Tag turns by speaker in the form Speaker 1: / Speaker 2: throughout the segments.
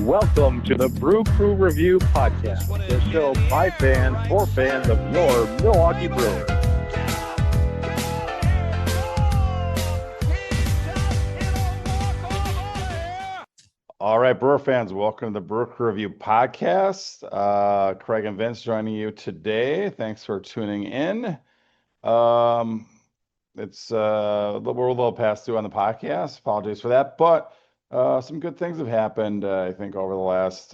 Speaker 1: Welcome to the Brew Crew Review Podcast, the show by fans for fans of your Milwaukee Brewers.
Speaker 2: All right, Brewer fans, welcome to the Brew Crew Review Podcast. Craig and Vince joining you today. Thanks for tuning in. It's we're a little past due on the podcast. Apologies for that, but some good things have happened, I think, over the last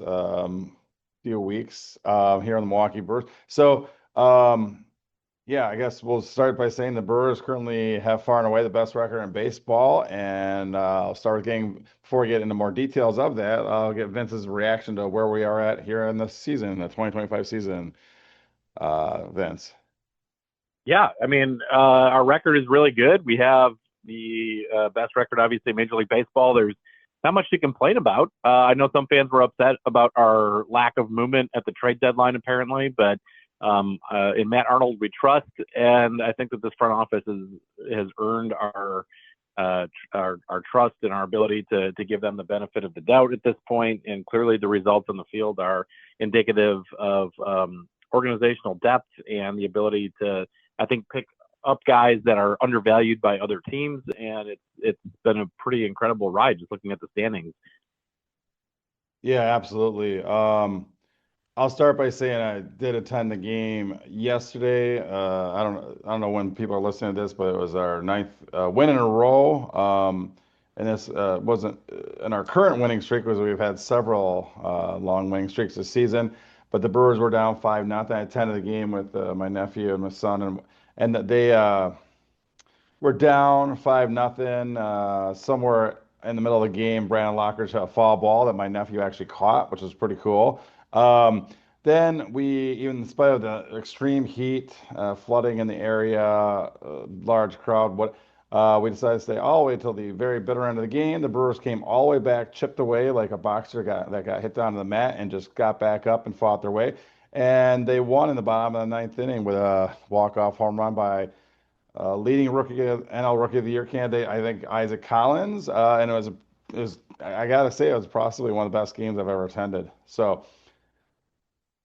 Speaker 2: few weeks here in the Milwaukee Brewers. So, yeah, I guess we'll start by saying the Brewers currently have far and away the best record in baseball, and I'll start getting, before we get into more details of that, I'll get Vince's reaction to where we are at here in the season, the 2025 season. Vince.
Speaker 1: Yeah, I mean, our record is really good. We have the best record, obviously, in Major League Baseball. There's not much to complain about. I know some fans were upset about our lack of movement at the trade deadline, apparently, but in Matt Arnold, we trust, and I think that this front office has earned our trust and our ability to give them the benefit of the doubt at this point. And clearly, the results on the field are indicative of organizational depth and the ability to, I think, pick up guys that are undervalued by other teams. And it's been a pretty incredible ride just looking at the standings.
Speaker 2: Yeah, absolutely. I'll start by saying I did attend the game yesterday. I don't know when people are listening to this, but it was our ninth win in a row. And this wasn't in our current winning streak, because we've had several long winning streaks this season. But the Brewers were down 5-0. I attended the game with my nephew and my son, and they were down 5-0. Somewhere in the middle of the game, Brandon Lockridge hit a foul ball that my nephew actually caught, which was pretty cool. Then we, even in spite of the extreme heat, flooding in the area, large crowd, we decided to stay all the way till the very bitter end of the game. The Brewers came all the way back, chipped away like a boxer that got hit down to the mat, and just got back up and fought their way. And they won in the bottom of the ninth inning with a walk-off home run by leading NL Rookie of the Year candidate, I think, Isaac Collins. And it was, I gotta say, it was possibly one of the best games I've ever attended. So.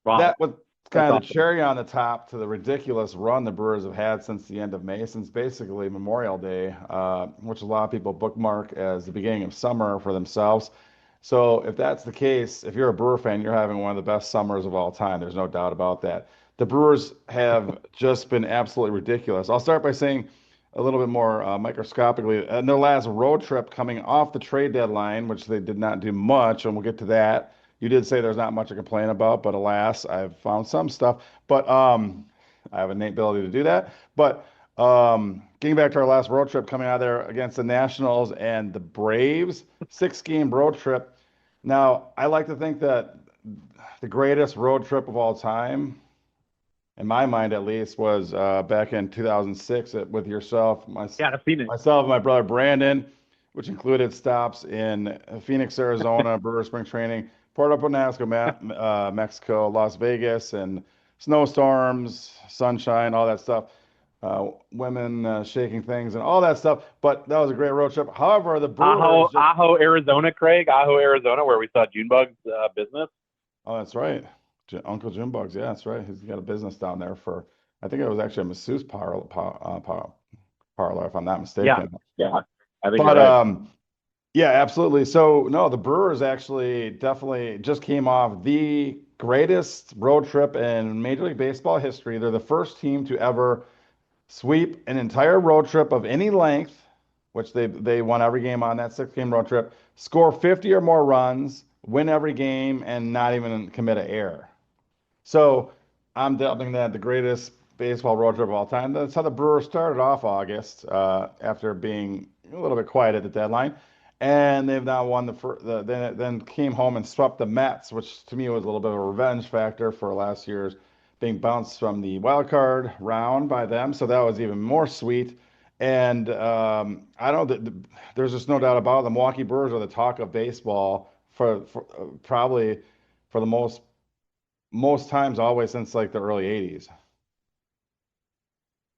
Speaker 1: Wow.
Speaker 2: That was kind of
Speaker 1: awesome.
Speaker 2: the cherry on the top to the ridiculous run the Brewers have had since the end of May, since basically Memorial Day, which a lot of people bookmark as the beginning of summer for themselves. So if that's the case, if you're a Brewer fan, you're having one of the best summers of all time. There's no doubt about that. The Brewers have just been absolutely ridiculous. I'll start by saying a little bit more microscopically, in their last road trip coming off the trade deadline, which they did not do much, and we'll get to that. You did say there's not much to complain about, but alas, I've found some stuff. But I have an innate ability to do that. But getting back to our last road trip, coming out there against the Nationals and the Braves, 6-game road trip. Now, I like to think that the greatest road trip of all time, in my mind at least, was back in 2006 with yourself, myself, and my brother Brandon, which included stops in Phoenix, Arizona, Brewer Spring Training, Puerto Penasco, Mexico, Las Vegas, and snowstorms, sunshine, all that stuff, women shaking things and all that stuff. But that was a great road trip. However, the Brewers...
Speaker 1: Ajo, Arizona, Craig. Ajo, Arizona, where we saw Junebug's business.
Speaker 2: Oh, that's right. Uncle Junebug's, yeah, that's right. He's got a business down there for, I think it was actually a masseuse parlor, if I'm not mistaken.
Speaker 1: Yeah. I think
Speaker 2: but,
Speaker 1: you're right.
Speaker 2: Yeah, absolutely. So, no, the Brewers actually definitely just came off the greatest road trip in Major League Baseball history. They're the first team to ever sweep an entire road trip of any length, which they won every game on that 6-game road trip, score 50 or more runs, win every game, and not even commit an error. So, I'm dubbing that the greatest baseball road trip of all time. That's how the Brewers started off August, after being a little bit quiet at the deadline. And they've now won then came home and swept the Mets, which to me was a little bit of a revenge factor for last year's being bounced from the wild card round by them. So that was even more sweet. And I don't know, there's just no doubt about it. The Milwaukee Brewers are the talk of baseball for probably for the most times always since like the early 80s.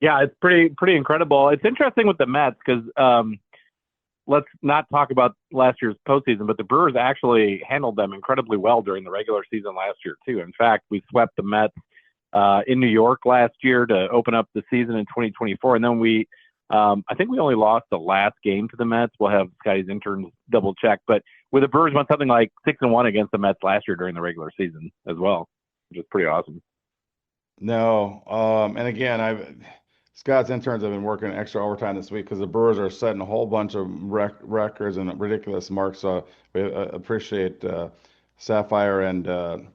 Speaker 1: Yeah, it's pretty incredible. It's interesting with the Mets because let's not talk about last year's postseason, but the Brewers actually handled them incredibly well during the regular season last year too. In fact, we swept the Mets in New York last year to open up the season in 2024, and then I think we only lost the last game to the Mets. We'll have Scotty's interns double check, but with the Brewers went something like 6-1 against the Mets last year during the regular season as well, which is pretty awesome.
Speaker 2: No, and again, Scott's interns have been working extra overtime this week because the Brewers are setting a whole bunch of records and ridiculous marks. So we appreciate Sapphire and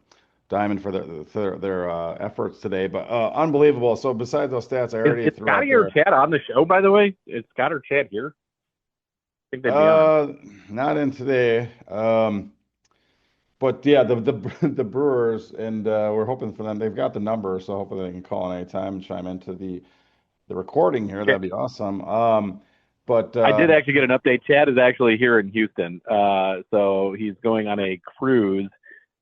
Speaker 2: Diamond for their efforts today. But unbelievable. So besides those stats, I already
Speaker 1: Is
Speaker 2: threw out
Speaker 1: Scotty or
Speaker 2: there.
Speaker 1: Chad on the show, by the way? Is Scott or Chad here? I think they'd be on.
Speaker 2: Uh, Not in today. But yeah, the the Brewers, and we're hoping for them. They've got the number, so hopefully they can call in any time and chime into the recording here. That'd be awesome. But
Speaker 1: I did actually get an update. Chad is actually here in Houston. So he's going on a cruise,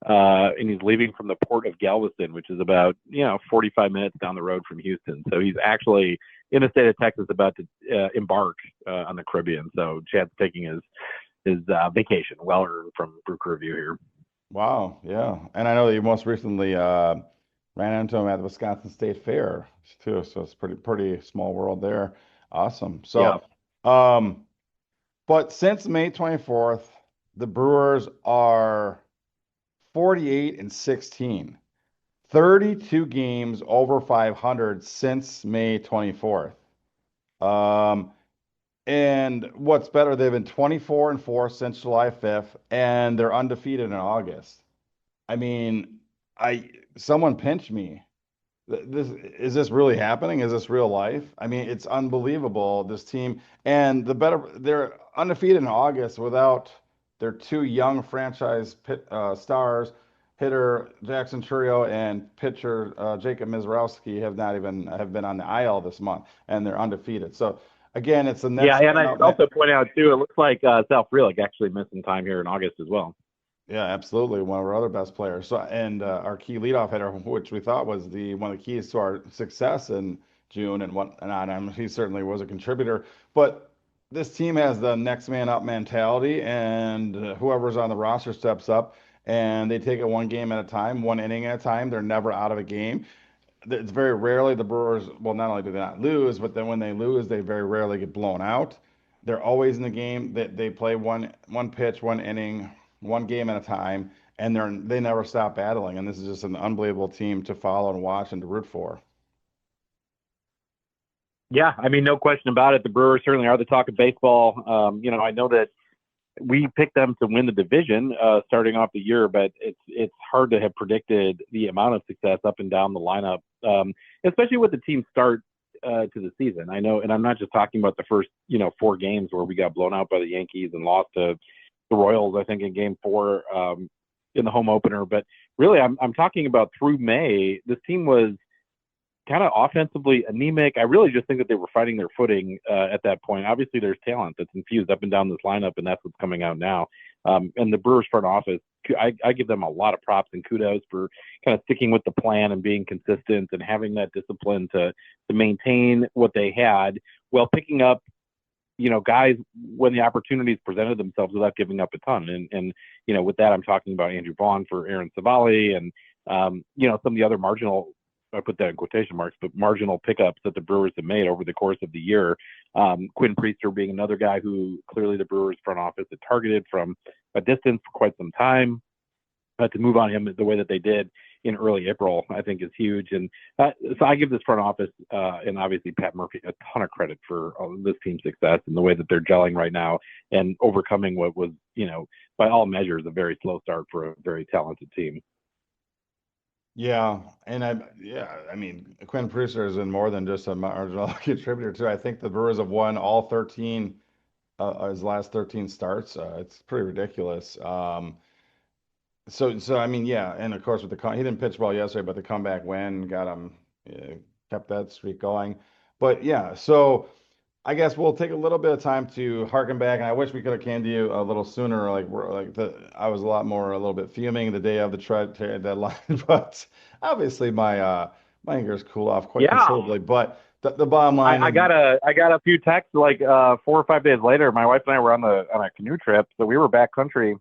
Speaker 1: and he's leaving from the port of Galveston, which is about, 45 minutes down the road from Houston. So he's actually in the state of Texas about to embark on the Caribbean. So Chad's taking his vacation, well earned from Brew Review here.
Speaker 2: wow, yeah, and I know that you most recently ran into him at the Wisconsin State Fair too. So it's pretty small world there. Awesome.
Speaker 1: Yeah.
Speaker 2: So, but since May 24th, the Brewers are 48 and 16. 32 games over 500 since May 24th. Um, and what's better, they've been 24 and 4 since July 5th, and they're undefeated in August. I mean, I someone pinch me. This is this really happening? Is this real life? I mean, it's unbelievable, this team. And they're undefeated in August without their two young franchise stars, hitter Jackson Churio and pitcher Jacob Mizrowski have been on the IL this month, and they're undefeated. So again, it's the
Speaker 1: Yeah,
Speaker 2: next
Speaker 1: and
Speaker 2: man
Speaker 1: I
Speaker 2: up,
Speaker 1: should
Speaker 2: man.
Speaker 1: also point out too, it looks like Sal Frelick actually missed some time here in August as well.
Speaker 2: Yeah, absolutely. One of our other best players. So, and our key leadoff hitter, which we thought was the one of the keys to our success in June and whatnot. I mean, he certainly was a contributor. But this team has the next man up mentality, and whoever's on the roster steps up, and they take it one game at a time, one inning at a time. They're never out of a game. It's very rarely the Brewers, well, not only do they not lose, but then when they lose, they very rarely get blown out. They're always in the game. They play one pitch, one inning, one game at a time, and they never stop battling. And this is just an unbelievable team to follow and watch and to root for.
Speaker 1: Yeah, I mean, no question about it. The Brewers certainly are the talk of baseball. I know that we picked them to win the division starting off the year, but it's hard to have predicted the amount of success up and down the lineup, especially with the team start to the season. I know, and I'm not just talking about the first 4 games where we got blown out by the Yankees and lost to the Royals, I think in Game 4 in the home opener, but really I'm talking about through May. This team was kind of offensively anemic. I really just think that they were fighting their footing at that point. Obviously, there's talent that's infused up and down this lineup, and that's what's coming out now. And the Brewers front office, I give them a lot of props and kudos for kind of sticking with the plan and being consistent and having that discipline to maintain what they had while picking up, guys when the opportunities presented themselves without giving up a ton. And with that, I'm talking about Andrew Vaughn for Aaron Savali and some of the other marginal, I put that in quotation marks, but marginal pickups that the Brewers have made over the course of the year. Quinn Priester being another guy who clearly the Brewers front office had targeted from a distance for quite some time. To move on him the way that they did in early April, I think is huge. And so I give this front office and obviously Pat Murphy a ton of credit for this team's success and the way that they're gelling right now and overcoming what was, by all measures, a very slow start for a very talented team.
Speaker 2: Yeah, and I mean, Quinn Priester is in more than just a marginal contributor too. I think the Brewers have won all 13 his last 13 starts. It's pretty ridiculous. So I mean, yeah, and of course with he didn't pitch well yesterday, but the comeback win got him kept that streak going. But yeah, so I guess we'll take a little bit of time to harken back, and I wish we could have came to you a little sooner. I was a little bit fuming the day of the trade deadline, but obviously my my anger's cooled off quite
Speaker 1: Yeah.
Speaker 2: considerably. But the bottom line
Speaker 1: I
Speaker 2: is,
Speaker 1: got a few texts like 4 or 5 days later. My wife and I were on a canoe trip, so we were backcountry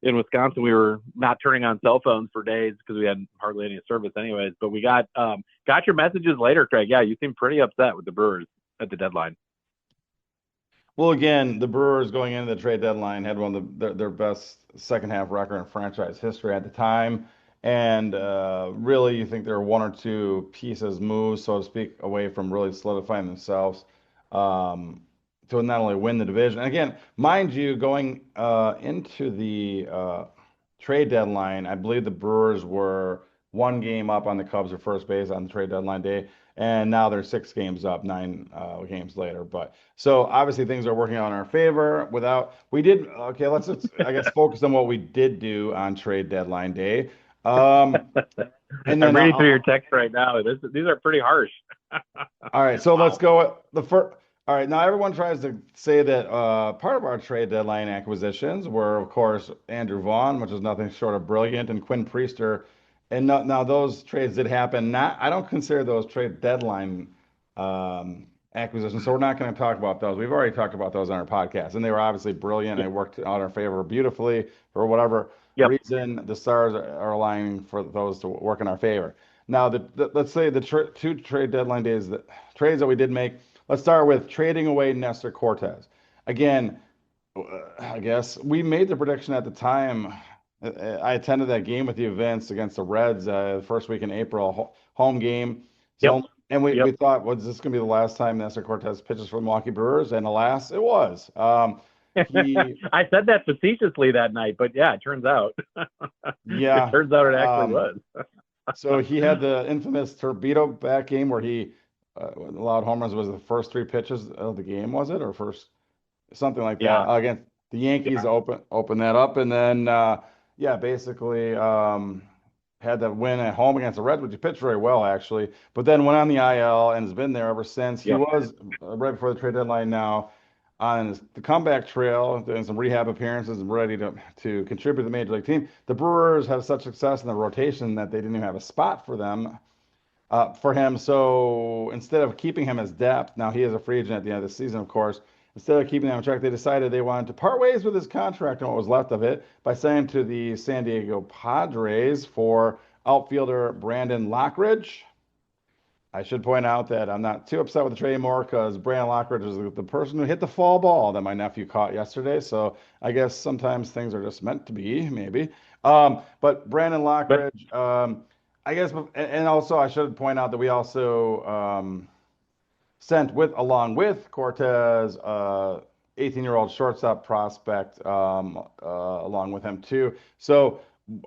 Speaker 1: in Wisconsin. We were not turning on cell phones for days because we had hardly any service, anyways. But we got your messages later, Craig. Yeah, you seemed pretty upset with the Brewers at the deadline.
Speaker 2: well, again, the Brewers going into the trade deadline had one of their best second half record in franchise history at the time. And really, you think there are one or two pieces moved, so to speak, away from really solidifying themselves um, to not only win the division. And again, mind you, going into the trade deadline, I believe the Brewers were one game up on the Cubs at first base on the trade deadline day, and now they're 6 games up, 9 games later. But so obviously things are working out in our favor. Without we did okay, let's I guess focus on what we did do on trade deadline day. Um, and
Speaker 1: I'm
Speaker 2: then
Speaker 1: reading through your text right now. These are pretty harsh.
Speaker 2: all right, so let's
Speaker 1: Wow.
Speaker 2: go with the first. All right, now everyone tries to say that part of our trade deadline acquisitions were, of course, Andrew Vaughn, which is nothing short of brilliant, and Quinn Priester. And now those trades did happen. Not, I don't consider those trade deadline acquisitions, so we're not going to talk about those. We've already talked about those on our podcast, and they were obviously brilliant. And it worked out in our favor beautifully for whatever
Speaker 1: Yep.
Speaker 2: reason. The stars are aligning for those to work in our favor. Now, let's say the two trade deadline days that trades that we did make. Let's start with trading away Nestor Cortez. Again, I guess we made the prediction at the time. I attended that game with the events against the Reds the first week in April, home game.
Speaker 1: Yep.
Speaker 2: So, and we
Speaker 1: Yep.
Speaker 2: thought, was this going to be the last time Nestor Cortez pitches for the Milwaukee Brewers? And alas, it was. He,
Speaker 1: I said that facetiously that night, but yeah, it turns out. It
Speaker 2: yeah.
Speaker 1: turns out it actually was.
Speaker 2: So he had the infamous torpedo back game where he allowed home runs. Was the first 3 pitches of the game, was it, or first something like that?
Speaker 1: Yeah.
Speaker 2: Again, the Yankees
Speaker 1: Yeah.
Speaker 2: open that up, and then yeah, basically had that win at home against the Reds, which he pitched very well actually. But then went on the IL and has been there ever since. He
Speaker 1: Yep.
Speaker 2: was right before the trade deadline now on the comeback trail, doing some rehab appearances and ready to contribute to the major league team. The Brewers have such success in the rotation that they didn't even have a spot for him. So instead of keeping him as depth, now he is a free agent at the end of the season, of course. Instead of keeping him on track, they decided they wanted to part ways with his contract and what was left of it by signing to the San Diego Padres for outfielder Brandon Lockridge. I should point out that I'm not too upset with the trade anymore because Brandon Lockridge is the person who hit the foul ball that my nephew caught yesterday. So I guess sometimes things are just meant to be, maybe. But Brandon
Speaker 1: But
Speaker 2: Lockridge, I guess, and also I should point out that we also sent along with Cortez, 18-year-old shortstop prospect, along with him too. So,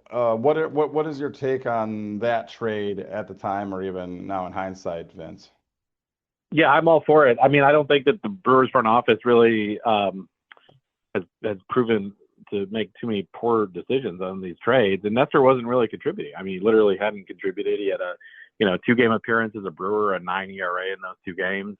Speaker 2: what is your take on that trade at the time, or even now in hindsight, Vince?
Speaker 1: yeah, I'm all for it. I mean, I don't think that the Brewers front office really has proven to make too many poor decisions on these trades. And Nestor wasn't really contributing. I mean, he literally hadn't contributed. He had a 2 game appearance as a Brewer, a 9 ERA in those 2 games.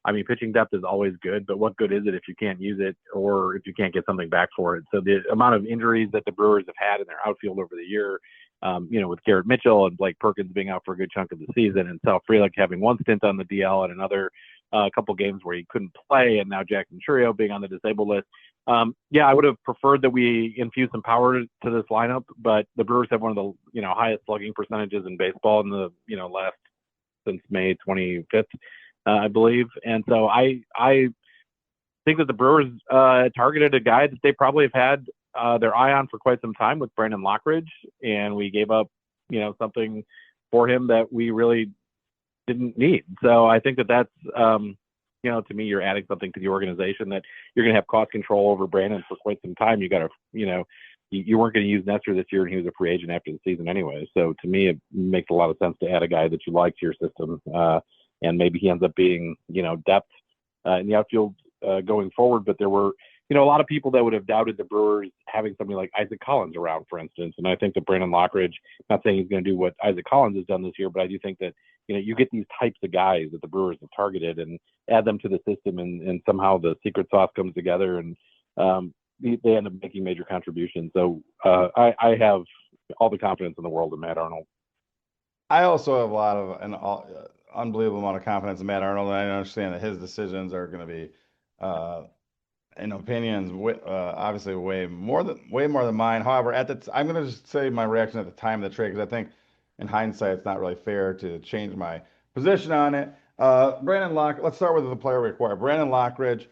Speaker 1: I mean, pitching depth is always good, but what good is it if you can't use it or if you can't get something back for it? So the amount of injuries that the Brewers have had in their outfield over the year, with Garrett Mitchell and Blake Perkins being out for a good chunk of the season, and Sal Frelick having one stint on the DL and another couple games where he couldn't play, and now Jackson Churio being on the disabled list. Yeah, I would have preferred that we infuse some power to this lineup, but the Brewers have one of the highest slugging percentages in baseball in the last since May 25th, I believe. And so I think that the Brewers targeted a guy that they probably have had their eye on for quite some time with Brandon Lockridge, and we gave up something for him that we really didn't need. So I think that that's to me, you're adding something to the organization that you're going to have cost control over Brandon for quite some time. You got to, you weren't going to use Nestor this year, and he was a free agent after the season anyway. So to me, it makes a lot of sense to add a guy that you like to your system, and maybe he ends up being, depth in the outfield going forward. But there were, a lot of people that would have doubted the Brewers having somebody like Isaac Collins around, for instance. And I think that Brandon Lockridge, not saying he's going to do what Isaac Collins has done this year, but I do think that, you get these types of guys that the Brewers have targeted and add them to the system, and somehow the secret sauce comes together, and they end up making major contributions. So I have all the confidence in the world in Matt Arnold.
Speaker 2: I also have a lot of unbelievable amount of confidence in Matt Arnold. And I understand that his decisions are going to be, uh, in opinions, obviously way more than mine. However, I'm going to just say my reaction at the time of the trade because I think, in hindsight, it's not really fair to change my position on it. Let's start with the player we acquired. Brandon Lockridge,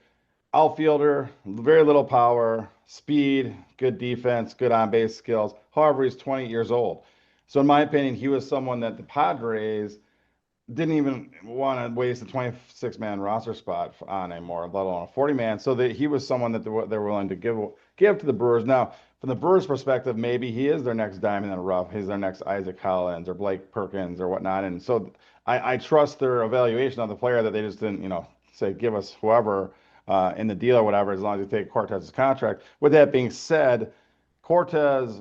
Speaker 2: outfielder, very little power, speed, good defense, good on base skills. However, he's 20 years old. So, in my opinion, he was someone that the Padres didn't even want to waste a 26-man roster spot on anymore, let alone a 40-man. So that he was someone that they're willing to give to the Brewers. Now, from the Brewers' perspective, maybe he is their next diamond in the rough. He's their next Isaac Collins or Blake Perkins or whatnot. And so I trust their evaluation of the player that they just didn't, say give us whoever in the deal or whatever, as long as you take Cortez's contract. With that being said, Cortez.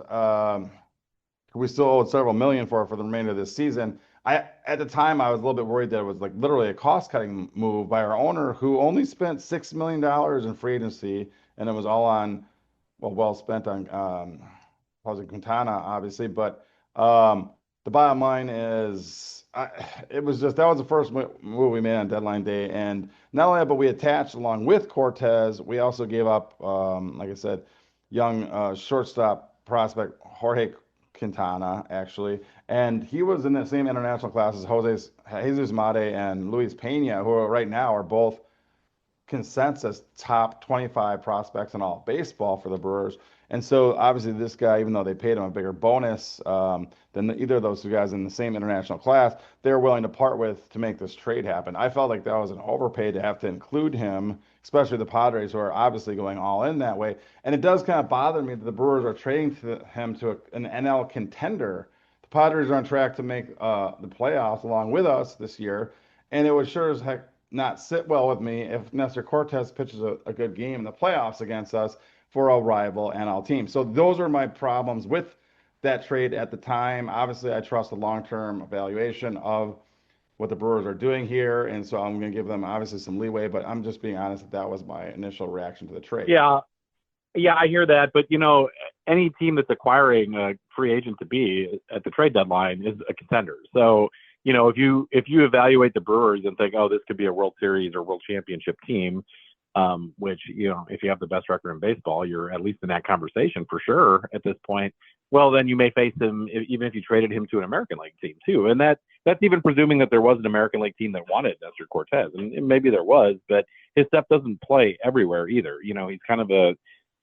Speaker 2: We still owed several million for the remainder of this season. At the time I was a little bit worried that it was like literally a cost cutting move by our owner who only spent $6 million in free agency, and it was all on well spent on Jose Quintana obviously, but the bottom line is it was just that was the first move we made on deadline day, and not only that, but we attached along with Cortez. We also gave up, like I said, young shortstop prospect Jorge Quintana, actually. And he was in the same international class as Jesus Mate and Luis Pena, who right now are both consensus top 25 prospects in all baseball for the Brewers. And so obviously this guy, even though they paid him a bigger bonus than either of those two guys in the same international class, they're willing to part with to make this trade happen. I felt like that was an overpay to have to include him, especially the Padres, who are obviously going all in that way. And it does kind of bother me that the Brewers are trading him to an NL contender. The Padres are on track to make the playoffs along with us this year, and it would sure as heck not sit well with me if Nestor Cortez pitches a good game in the playoffs against us for a rival NL team. So those are my problems with that trade at the time. Obviously, I trust the long-term evaluation of what the Brewers are doing here, and so I'm going to give them obviously some leeway. But I'm just being honest that that was my initial reaction to the trade.
Speaker 1: Yeah, yeah, I hear that, but any team that's acquiring a free agent to be at the trade deadline is a contender. So, if you evaluate the Brewers and think, oh, this could be a World Series or World Championship team, which if you have the best record in baseball, you're at least in that conversation for sure at this point. Well, then you may face him even if you traded him to an American League team too, and that's even presuming that there was an American League team that wanted Nestor Cortez, and maybe there was, but his stuff doesn't play everywhere either. He's kind of a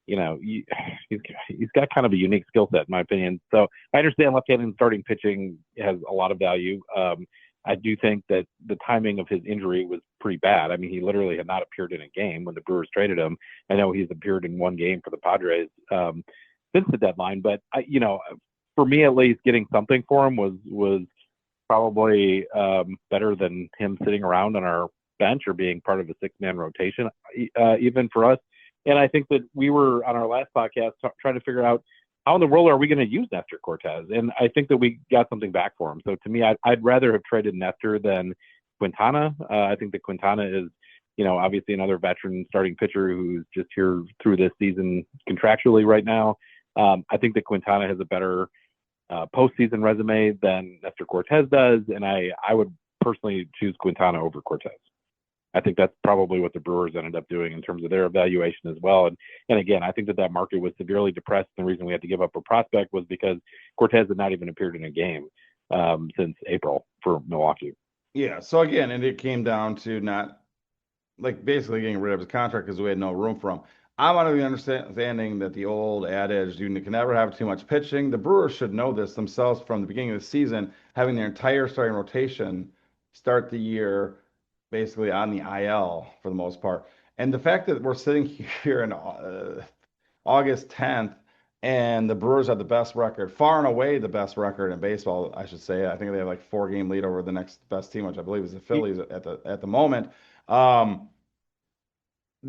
Speaker 1: he's got kind of a unique skill set in my opinion. So I understand left-handed starting pitching has a lot of value. I do think that the timing of his injury was pretty bad. I mean, he literally had not appeared in a game when the Brewers traded him. I know he's appeared in one game for the Padres since the deadline, but for me at least, getting something for him was probably better than him sitting around on our bench or being part of a six-man rotation, even for us. And I think that we were on our last podcast trying to figure out how in the world are we going to use Nestor Cortez? And I think that we got something back for him. So to me, I'd rather have traded Nestor than Quintana. I think that Quintana is, obviously another veteran starting pitcher who's just here through this season contractually right now. I think that Quintana has a better postseason resume than Nestor Cortez does. And I would personally choose Quintana over Cortez. I think that's probably what the Brewers ended up doing in terms of their evaluation as well. And again, I think that market was severely depressed. The reason we had to give up a prospect was because Cortez had not even appeared in a game since April for Milwaukee.
Speaker 2: Yeah. So again, and it came down to not like basically getting rid of his contract because we had no room for him. I'm under the understanding that the old adage, you can never have too much pitching. The Brewers should know this themselves from the beginning of the season, having their entire starting rotation start the year basically on the IL for the most part. And the fact that we're sitting here in August 10th and the Brewers have the best record, far and away the best record in baseball, I should say. I think they have like 4-game lead over the next best team, which I believe is the Phillies at the moment. The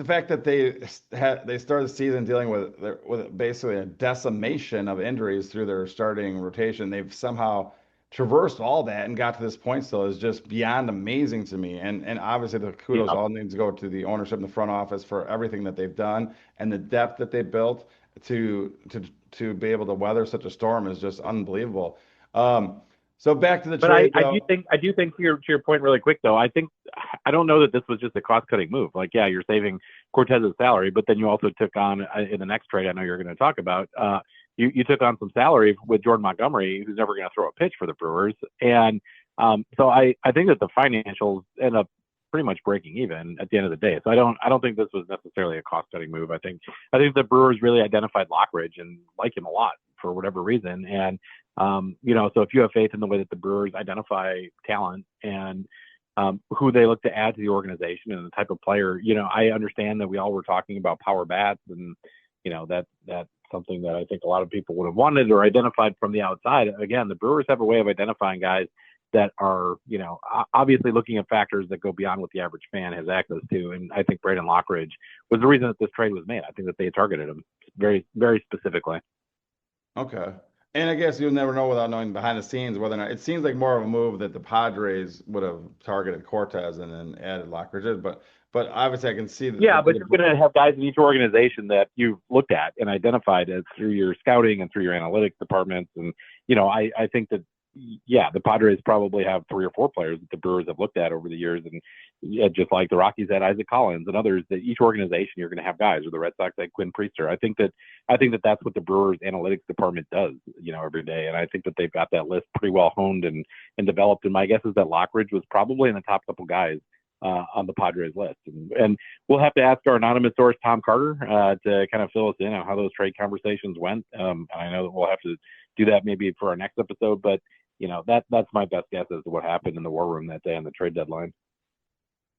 Speaker 2: fact that they started the season dealing with basically a decimation of injuries through their starting rotation, they've somehow traversed all that and got to this point still is just beyond amazing to me. And obviously the kudos all needs to go to the ownership in the front office for everything that they've done, and the depth that they built to be able to weather such a storm is just unbelievable. So back to the
Speaker 1: But
Speaker 2: trade though.
Speaker 1: I do think to your point really quick though. I don't know that this was just a cost cutting move. Like yeah, you're saving Cortez's salary, but then you also took on in the next trade I know you're going to talk about. You took on some salary with Jordan Montgomery, who's never going to throw a pitch for the Brewers, and so I think that the financials end up pretty much breaking even at the end of the day. So I don't think this was necessarily a cost cutting move. I think the Brewers really identified Lockridge and like him a lot for whatever reason, and so if you have faith in the way that the Brewers identify talent and who they look to add to the organization and the type of player, I understand that we all were talking about power bats and, that's something that I think a lot of people would have wanted or identified from the outside. Again, the Brewers have a way of identifying guys that are, obviously looking at factors that go beyond what the average fan has access to. And I think Braden Lockridge was the reason that this trade was made. I think that they targeted him very, very specifically.
Speaker 2: Okay. And I guess you'll never know without knowing behind the scenes whether or not it seems like more of a move that the Padres would have targeted Cortez and then added Lockridge, but obviously I can see that
Speaker 1: Yeah, but you're going to have guys in each organization that you've looked at and identified as through your scouting and through your analytics departments. And, I think that, yeah, the Padres probably have 3 or 4 players that the Brewers have looked at over the years. And yeah, just like the Rockies had Isaac Collins and others, that each organization you're going to have guys, or the Red Sox had Quinn Priester. I think that that's what the Brewers analytics department does, every day. And I think that they've got that list pretty well honed and developed. And my guess is that Lockridge was probably in the top couple guys on the Padres list. And we'll have to ask our anonymous source, Tom Carter, to kind of fill us in on how those trade conversations went. And I know that we'll have to do that maybe for our next episode, but that's my best guess as to what happened in the war room that day on the trade deadline.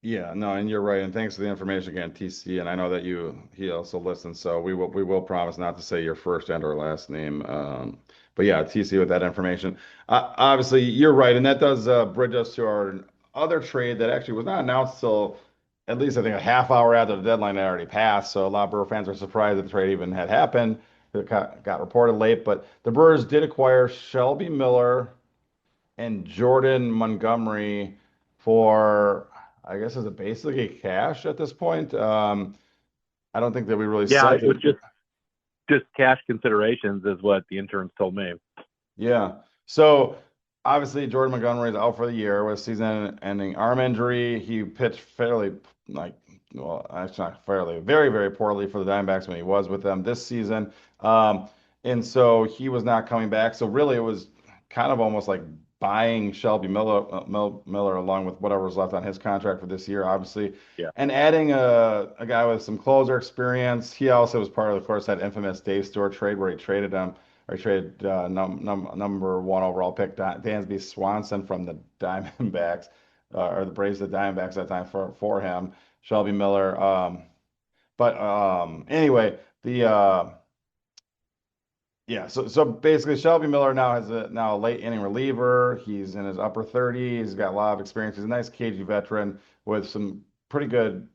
Speaker 2: Yeah, no, and you're right. And thanks for the information again, TC. And I know that he also listens, so we will promise not to say your first and or last name. But yeah, TC with that information. Obviously, you're right, and that does bridge us to our other trade that actually was not announced till at least I think a half hour after the deadline had already passed. So a lot of Brewer fans were surprised that the trade even had happened. It got reported late, but the Brewers did acquire Shelby Miller and Jordan Montgomery for, I guess, is it basically cash at this point? I don't think that we really
Speaker 1: Yeah,
Speaker 2: said
Speaker 1: it was
Speaker 2: that.
Speaker 1: just cash considerations is what the interns told me.
Speaker 2: Yeah. So obviously Jordan Montgomery is out for the year with season-ending arm injury. He pitched fairly, like, well, actually not fairly, very, very poorly for the Diamondbacks when he was with them this season. Um, and so he was not coming back. So really, it was kind of almost like buying Shelby Miller along with whatever was left on his contract for this year, obviously,
Speaker 1: Yeah.
Speaker 2: and adding a guy with some closer experience. He also was part of course, that infamous Dave Stewart trade where he traded him or he traded number 1 overall pick Dansby Swanson from the Diamondbacks or the Braves, the Diamondbacks at that time for him, Shelby Miller. But anyway, the yeah, so basically Shelby Miller now has a late inning reliever. He's in his upper 30s. He's got a lot of experience. He's a nice cagey veteran with some pretty good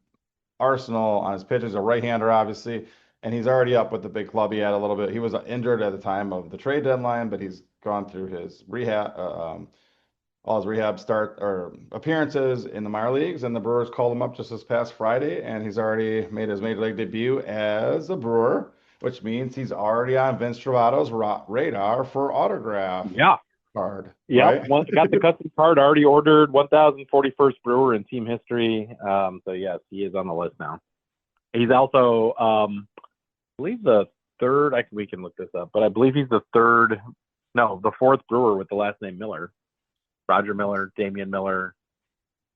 Speaker 2: arsenal on his pitches, a right-hander, obviously, and he's already up with the big club. He had a little bit. He was injured at the time of the trade deadline, but he's gone through his rehab, all his rehab start or appearances in the minor leagues, and the Brewers called him up just this past Friday, and he's already made his major league debut as a Brewer, which means he's already on Vince Travato's radar for autograph
Speaker 1: Yeah.
Speaker 2: card,
Speaker 1: Yep.
Speaker 2: right?
Speaker 1: Got the custom card already ordered. 1,041st Brewer in team history. So yes, he is on the list now. He's also, I believe the third. We can look this up, but I believe he's the third. No, the fourth Brewer with the last name Miller. Roger Miller, Damian Miller.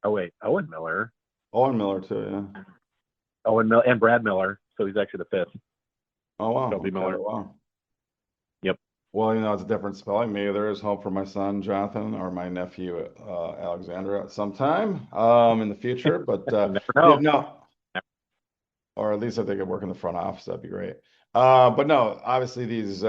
Speaker 1: Oh wait, Owen Miller.
Speaker 2: Owen Miller too, yeah.
Speaker 1: Owen Miller and Brad Miller. So he's actually the fifth.
Speaker 2: Oh wow,
Speaker 1: Shelby
Speaker 2: okay,
Speaker 1: Miller.
Speaker 2: wow.
Speaker 1: Yep.
Speaker 2: Well, it's a different spelling. Maybe there is hope for my son Jonathan or my nephew Alexander at some time in the future. But
Speaker 1: You never
Speaker 2: yeah,
Speaker 1: know.
Speaker 2: no, or at least if they could work in the front office, that'd be great. But no, obviously these.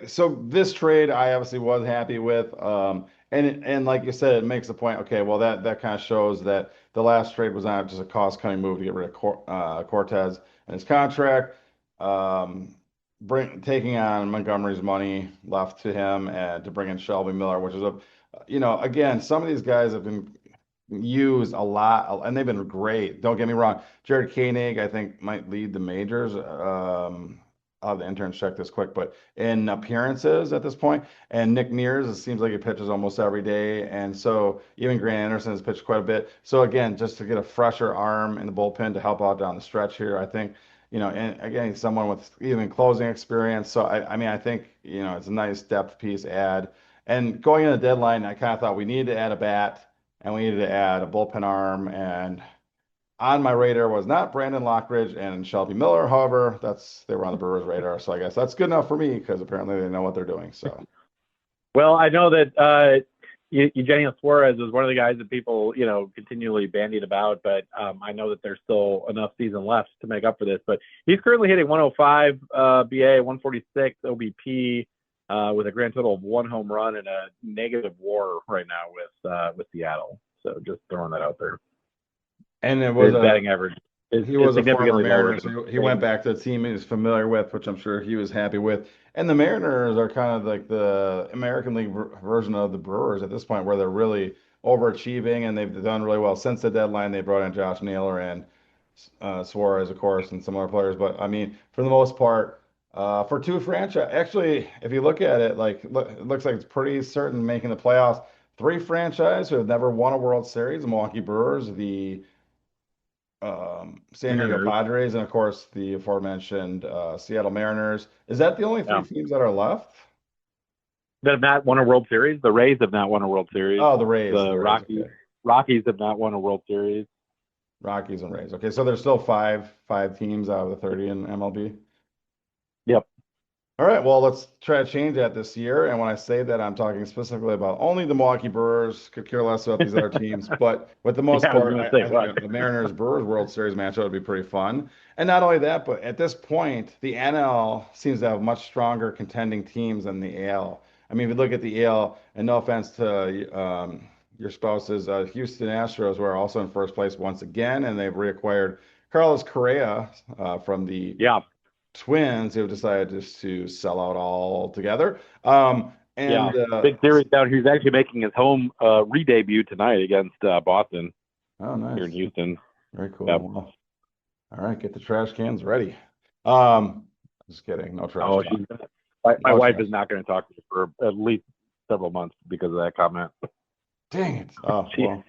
Speaker 2: So this trade, I obviously was happy with. And like you said, it makes the point. Okay, well that kind of shows that the last trade was not just a cost-cutting move to get rid of Cortez and his contract. Um, taking on Montgomery's money left to him and to bring in Shelby Miller, which is again, some of these guys have been used a lot and they've been great. Don't get me wrong. Jared Koenig, I think, might lead the majors. I'll have the interns check this quick, but in appearances at this point, and Nick Mears, it seems like he pitches almost every day, and so even Grant Anderson has pitched quite a bit. So again, just to get a fresher arm in the bullpen to help out down the stretch here, I think, and again, someone with even closing experience. So I mean, I think, it's a nice depth piece add. And going in the deadline, I kind of thought we needed to add a bat and we needed to add a bullpen arm, and on my radar was not Brandon Lockridge and Shelby Miller. However, they were on the Brewers' radar, so I guess that's good enough for me because apparently they know what they're doing. So,
Speaker 1: Well, I know that Eugenio Suarez was one of the guys that people, continually bandied about, but I know that there's still enough season left to make up for this. But he's currently hitting 105 BA, 146 OBP, with a grand total of 1 home run and a negative WAR right now with Seattle. So just throwing that out there.
Speaker 2: and it was
Speaker 1: His batting average is
Speaker 2: he was a former
Speaker 1: significantly lower
Speaker 2: Mariner,
Speaker 1: than.
Speaker 2: so he went back to the team he was familiar with, which I'm sure he was happy with. And the Mariners are kind of like the American League version of the Brewers at this point, where they're really overachieving and they've done really well since the deadline. They brought in Josh Naylor and Suarez, of course, and some other players. But I mean, for the most part, for two franchise, actually, if you look at it, it looks like it's pretty certain making the playoffs. Three franchise who have never won a World Series: the Milwaukee Brewers, the San Diego
Speaker 1: Mariners.
Speaker 2: Padres, and of course the aforementioned Seattle Mariners. Is that the only three
Speaker 1: Yeah.
Speaker 2: teams that are left?
Speaker 1: That have not won a World Series. The Rays have not won a World Series.
Speaker 2: Oh, the Rays.
Speaker 1: The
Speaker 2: The Rays.
Speaker 1: Rockies
Speaker 2: Okay.
Speaker 1: Rockies have not won a World Series.
Speaker 2: Rockies and Rays. Okay, so there's still five teams out of the 30 in MLB.
Speaker 1: Yep.
Speaker 2: All right, well, let's try to change that this year. And when I say that, I'm talking specifically about only the Milwaukee Brewers, could care less about these other teams. But with the most
Speaker 1: Yeah, I was
Speaker 2: part,
Speaker 1: going
Speaker 2: I,
Speaker 1: to say,
Speaker 2: I
Speaker 1: what?
Speaker 2: think a Mariners Brewers World Series matchup would be pretty fun. And not only that, but at this point, the NL seems to have much stronger contending teams than the AL. I mean, if you look at the AL, and no offense to your spouses, Houston Astros were also in first place once again, and they've reacquired Carlos Correa from the
Speaker 1: Yeah.
Speaker 2: Twins, who have decided just to sell out altogether.
Speaker 1: Yeah.
Speaker 2: And
Speaker 1: Big series down. He's actually making his home re-debut tonight against Boston
Speaker 2: oh,
Speaker 1: here in
Speaker 2: nice,
Speaker 1: Houston.
Speaker 2: very
Speaker 1: Yep.
Speaker 2: cool. Well, all right, get the trash cans ready. Um, just kidding, no trash
Speaker 1: Oh,
Speaker 2: talk,
Speaker 1: my
Speaker 2: no
Speaker 1: wife
Speaker 2: trash.
Speaker 1: is not going to talk to me for at least several months because of that comment.
Speaker 2: Dang it! Oh
Speaker 1: She,
Speaker 2: well,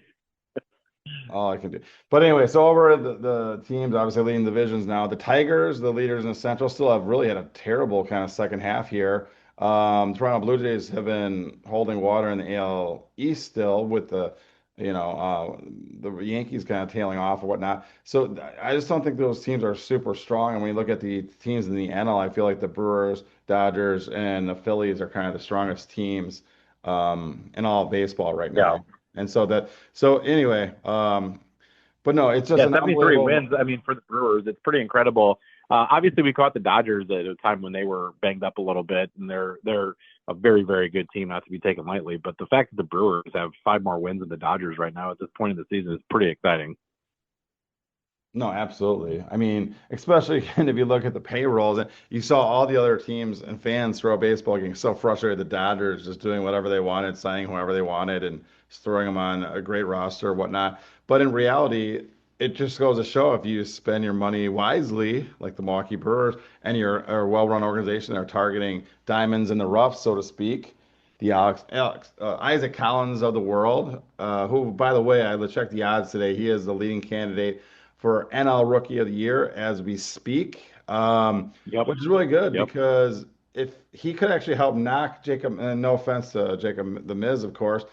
Speaker 2: all I can do. But anyway, so over the teams, obviously leading divisions now. The Tigers, the leaders in the Central, still have really had a terrible kind of second half here. Toronto Blue Jays have been holding water in the AL East still with the Yankees kind of tailing off or whatnot. So I just don't think those teams are super strong. And when you look at the teams in the NL, I feel like the Brewers, Dodgers, and the Phillies are kind of the strongest teams in all of baseball right
Speaker 1: yeah.
Speaker 2: now. And so anyway, but no, it's just
Speaker 1: Yeah,
Speaker 2: an
Speaker 1: 73
Speaker 2: unbelievable.
Speaker 1: wins. I mean, for the Brewers, it's pretty incredible. Obviously, we caught the Dodgers at a time when they were banged up a little bit, and they're a very, very good team, not to be taken lightly. But the fact that the Brewers have 5 more wins than the Dodgers right now at this point in the season is pretty exciting.
Speaker 2: No, absolutely. I mean, especially if you look at the payrolls, and you saw all the other teams and fans throughout baseball getting so frustrated. The Dodgers just doing whatever they wanted, signing whoever they wanted, and just throwing them on a great roster or whatnot. But in reality, it just goes to show if you spend your money wisely, like the Milwaukee Brewers, and you're a well-run organization that are targeting diamonds in the rough, so to speak. The Isaac Collins of the world, who, by the way, I checked the odds today. He is the leading candidate for NL Rookie of the Year as we speak,
Speaker 1: Yep.
Speaker 2: which is really good
Speaker 1: Yep.
Speaker 2: because if he could actually help knock Jacob, and no offense to Jacob the Miz, of course,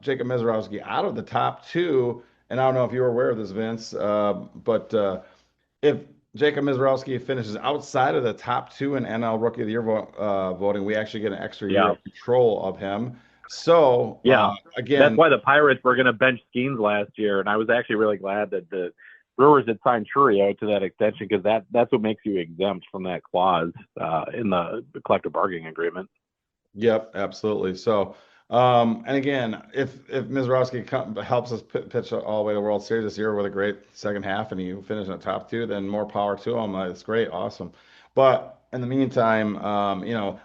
Speaker 2: Jacob Mizorowski out of the top two. And I don't know if you were aware of this, Vince, but if Jacob Mizorowski finishes outside of the top two in NL Rookie of the Year voting, we actually get an extra year
Speaker 1: Yeah.
Speaker 2: of control of him. So
Speaker 1: Yeah. That's
Speaker 2: again,
Speaker 1: why the Pirates were going to bench Skeens last year, and I was actually really glad that the Brewers had signed Churio to that extension because that's what makes you exempt from that clause in the collective bargaining agreement.
Speaker 2: yep, absolutely. So, and again, if Mizorowski helps us pitch all the way to World Series this year with a great second half, and you finish in the top two, then more power to him. It's great, awesome. But in the meantime,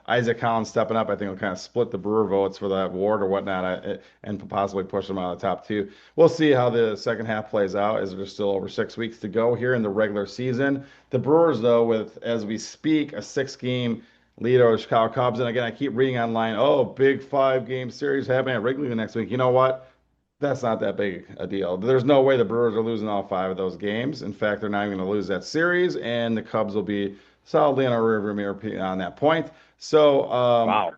Speaker 2: Isaac Collins stepping up, I think will kind of split the Brewer votes for that award or whatnot, and possibly push them out of the top two. We'll see how the second half plays out, as there's still over 6 weeks to go here in the regular season. The Brewers, though, with as we speak, a six-game lead over the Chicago Cubs, and again, I keep reading online, oh, big five-game series happening at Wrigley the next week. You know what? That's not that big a deal. There's no way the Brewers are losing all five of those games. In fact, they're not even going to lose that series, and the Cubs will be solidly in our rearview mirror on that point. So
Speaker 1: Wow.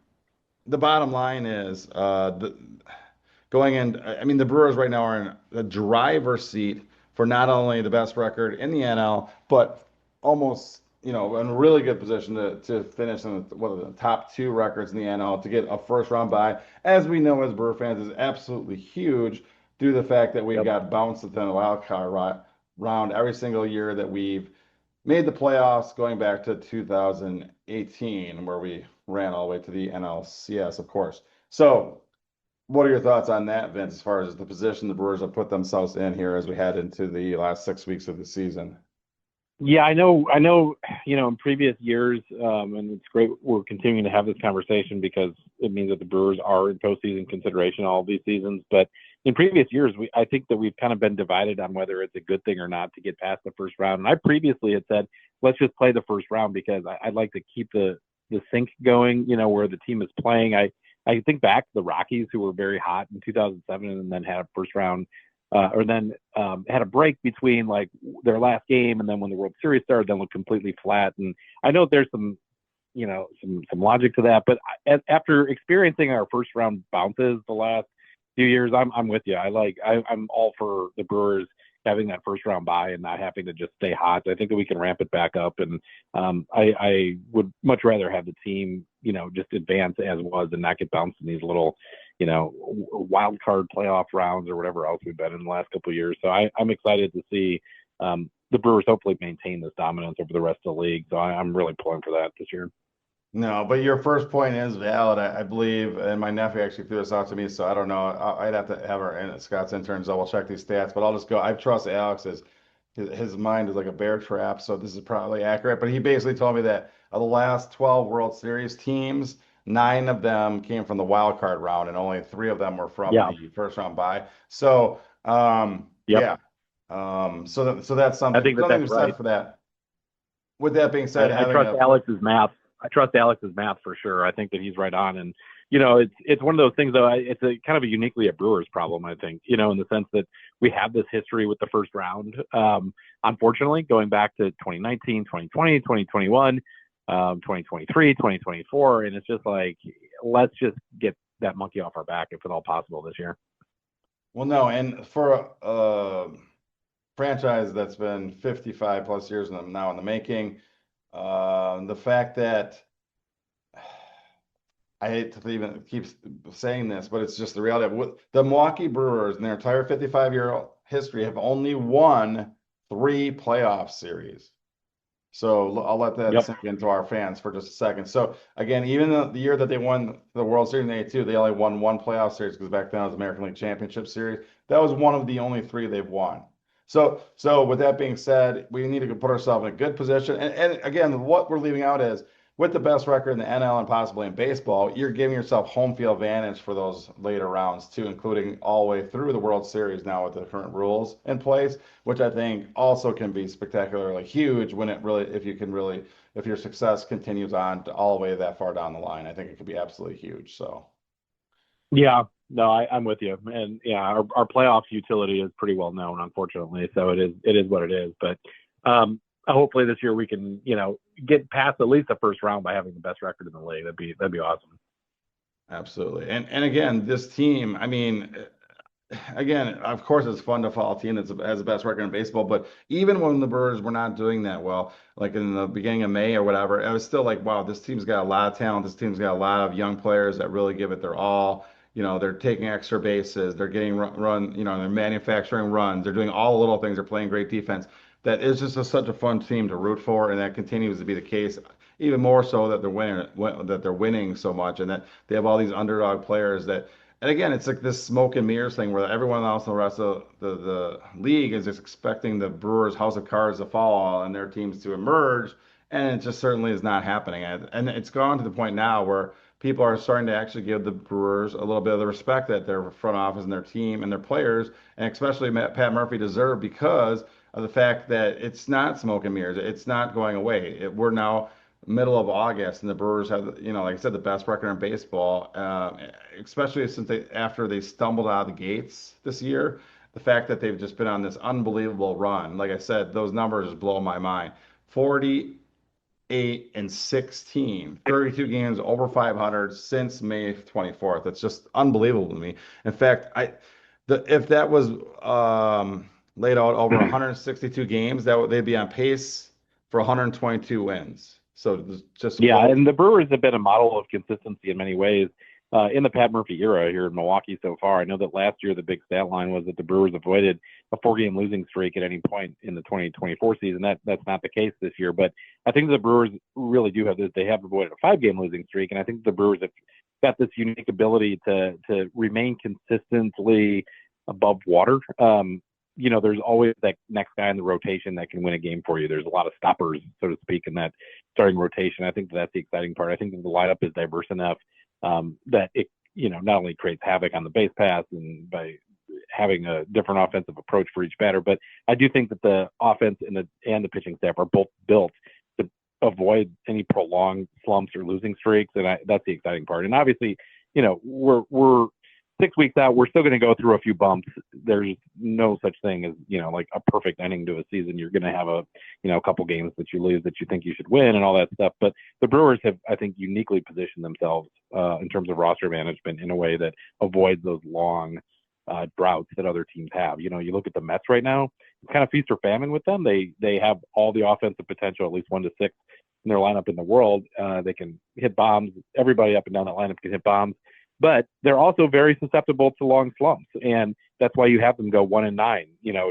Speaker 2: the bottom line is going in. I mean, the Brewers right now are in the driver's seat for not only the best record in the NL, but almost in a really good position to finish in one of the top two records in the NL to get a first round bye. As we know as Brewer fans, is absolutely huge due to the fact that we've
Speaker 1: Yep.
Speaker 2: got bounced within the wild card round every single year that we've made the playoffs, going back to 2018, where we ran all the way to the NLCS, of course. So what are your thoughts on that, Vince, as far as the position the Brewers have put themselves in here as we head into the last 6 weeks of the season?
Speaker 1: Yeah, I know, in previous years, and it's great we're continuing to have this conversation because it means that the Brewers are in postseason consideration all these seasons. But in previous years, I think that we've kind of been divided on whether it's a good thing or not to get past the first round. And I previously had said, let's just play the first round because I'd like to keep the sync going, where the team is playing. I think back to the Rockies, who were very hot in 2007 and then had a first round or then had a break between like their last game and then when the World Series started, then looked completely flat. And I know there's some, some logic to that, but after experiencing our first round bounces the last few years, I'm with you. I'm all for the Brewers having that first round bye and not having to just stay hot. I think that we can ramp it back up, and I would much rather have the team, just advance as was and not get bounced in these little, wild card playoff rounds or whatever else we've been in the last couple of years. So I'm excited to see the Brewers hopefully maintain this dominance over the rest of the league. So I'm really pulling for that this year.
Speaker 2: No, but your first point is valid, I believe, and my nephew actually threw this out to me, so I don't know. I'd have to have our and Scott's interns double check these stats, but I'll just go. I trust Alex as his mind is like a bear trap, so this is probably accurate. But he basically told me that of the last 12 World Series teams, nine of them came from the wild card round, and only three of them were from
Speaker 1: Yeah.
Speaker 2: the first round bye. So,
Speaker 1: Yep.
Speaker 2: yeah, so that's
Speaker 1: I
Speaker 2: something
Speaker 1: think that
Speaker 2: to be
Speaker 1: that's
Speaker 2: said
Speaker 1: right.
Speaker 2: for that. With that being said,
Speaker 1: I
Speaker 2: having
Speaker 1: trust
Speaker 2: a
Speaker 1: Alex's math. I trust Alex's math for sure. I think that he's right on, and it's one of those things though. It's a kind of a uniquely a Brewers problem, I think. In the sense that we have this history with the first round. Unfortunately, going back to 2019, 2020, 2021, 2023, 2024, and it's just like let's just get that monkey off our back if at all possible this year.
Speaker 2: well, no, and for a franchise that's been 55 plus years now in the making, the fact that I hate to even keep saying this, but it's just the reality of what the Milwaukee Brewers in their entire 55-year history have only won three playoff series. So I'll let that
Speaker 1: Yep.
Speaker 2: sink into our fans for just a second. So again, even the year that they won the World Series in '82, they only won one playoff series because back then it was American League Championship Series. That was one of the only three they've won. So with that being said, we need to put ourselves in a good position. And again, what we're leaving out is with the best record in the NL and possibly in baseball, you're giving yourself home field advantage for those later rounds too, including all the way through the World Series now with the current rules in place, which I think also can be spectacularly huge when it really, if your success continues on to all the way that far down the line, I think it could be absolutely huge. So,
Speaker 1: Yeah, no, I'm with you, and yeah, our playoffs utility is pretty well known, unfortunately. So it is what it is. But hopefully this year we can get past at least the first round by having the best record in the league. That'd be awesome.
Speaker 2: absolutely. And again, this team, I mean, again, of course, it's fun to follow a team that has the best record in baseball. But even when the Brewers were not doing that well, like in the beginning of May or whatever, it was still like, wow, this team's got a lot of talent. This team's got a lot of young players that really give it their all. They're taking extra bases. They're getting run. They're manufacturing runs. They're doing all the little things. They're playing great defense. That is just such a fun team to root for, and that continues to be the case. Even more so that they're winning so much, and that they have all these underdog players that and again, it's like this smoke and mirrors thing where everyone else in the rest of the league is just expecting the Brewers' house of cards to fall and their teams to emerge. And it just certainly is not happening. And it's gone to the point now where people are starting to actually give the Brewers a little bit of the respect that their front office and their team and their players, and especially Pat Murphy, deserve because of the fact that it's not smoke and mirrors. It's not going away. We're now middle of August, and the Brewers have, like I said, the best record in baseball, especially since after they stumbled out of the gates this year. The fact that they've just been on this unbelievable run, like I said, those numbers just blow my mind. 48-16, 32 games over 500 since May 24th. It's just unbelievable to me. In fact, if that was laid out over 162 games, they'd be on pace for 122 wins. So just
Speaker 1: Yeah,
Speaker 2: blows.
Speaker 1: and the Brewers have been a model of consistency in many ways in the Pat Murphy era here in Milwaukee so far. I know that last year the big stat line was that the Brewers avoided a four-game losing streak at any point in the 2024 season. That's not the case this year, but I think the Brewers really do have this. They have avoided a five-game losing streak, and I think the Brewers have got this unique ability to remain consistently above water. There's always that next guy in the rotation that can win a game for you. There's a lot of stoppers, so to speak, in that starting rotation. I think that's the exciting part. I think that the lineup is diverse enough that it, not only creates havoc on the base pass and by having a different offensive approach for each batter, but I do think that the offense and the pitching staff are both built to avoid any prolonged slumps or losing streaks, and that's the exciting part. And obviously, we're 6 weeks out. We're still going to go through a few bumps. There's no such thing as like a perfect ending to a season. You're going to have a couple games that you lose that you think you should win and all that stuff. But the Brewers have, I think, uniquely positioned themselves in terms of roster management in a way that avoids those long droughts that other teams have. You look at the Mets right now. It's kind of feast or famine with them. They have all the offensive potential, at least 1 to 6 in their lineup in the world. They can hit bombs. Everybody up and down that lineup can hit bombs. But they're also very susceptible to long slumps, and that's why you have them go 1-9,